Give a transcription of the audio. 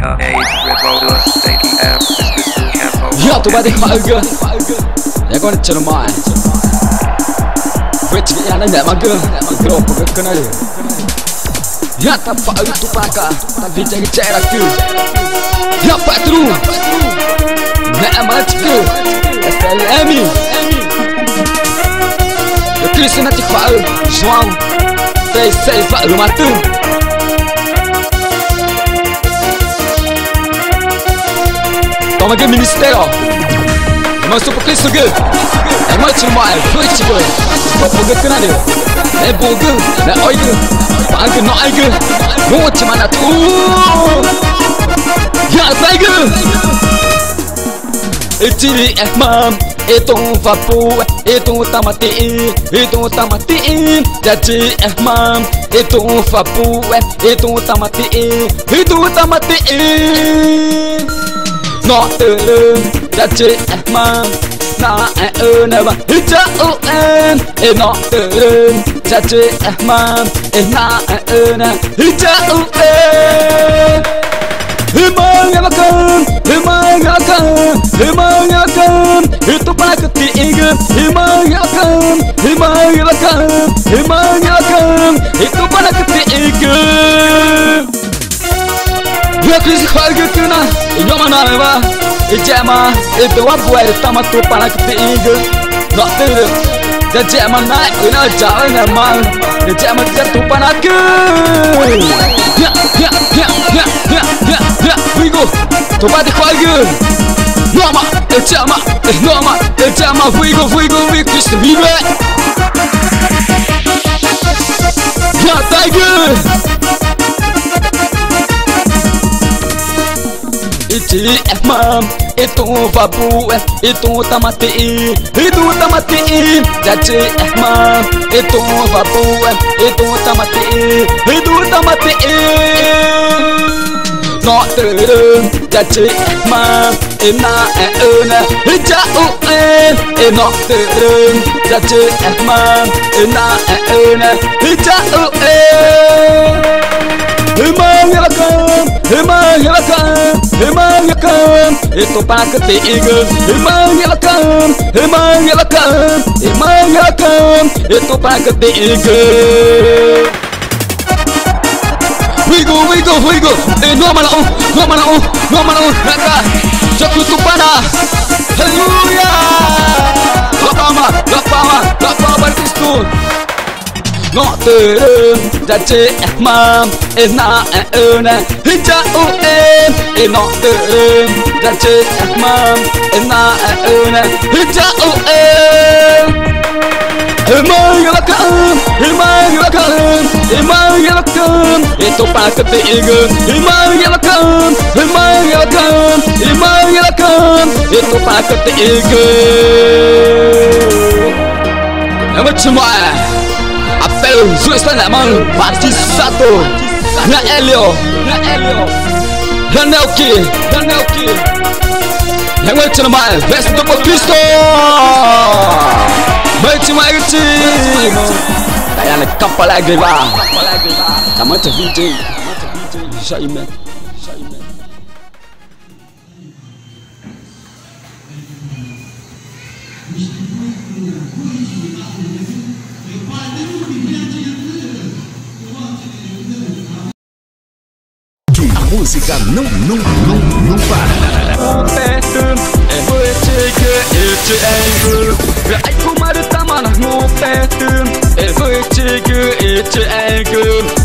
Ya tu bade harga ya kon cermai wet ya na maga drop ke kenal ya ta pa tu paka ta vija ke cera ke ya patru na amat ke salami ya Cristo te fala João 3:6 vai o mato. Toma que ministério, mas sou porque isso que é muito mais forte boy. Vou poder que nada, é bogo, é oigo, paga não oigo, não te manda tu. Já pega, etiri é mam, eton vapo, eton tamati, jadi é mam, eton vapo, eton tamati. Nó từ jadi emang na ba hija en nó từ jadi emang na hija en emang akan itu para ketiga emang akan itu para ketiga. Ya Cristo harga kena, inyo mana ba? Ijama, itu apa yang tama tu para ketiga. Nak ter, jadi mana? Ina jalan nama, ijama jatuh para ke. Ya, Vigo, tu bade harga. Nama, ijama, Vigo, Cristo vive. Ya Tiger. Iti emam, itu vapu, itu tamati, jadi emam, itu vapu, itu tamati, no turun, jadi emam, ena, hija no turun, jadi emam, ena, hija Emang akan itu para ketiga. Emang akan itu para ketiga. Vigo, no mana naka jatuh tu pada. Haleluya. Lapa Kristus. Nó từ jadi emam ena hija nó từ jadi emam ena hija emang akan itu para ketiga. Emang akan itu para ketiga. Macam apel Artista na mano, Artista na Helio, Danelki, yang macam mana? Best do Cristo, macam mana sih? Kayak nak kapal lagi bah, sama macam video, Jaime. Música não para. Perto é você que eu te amo. Ai como tá mana no perto é você que eu te amo.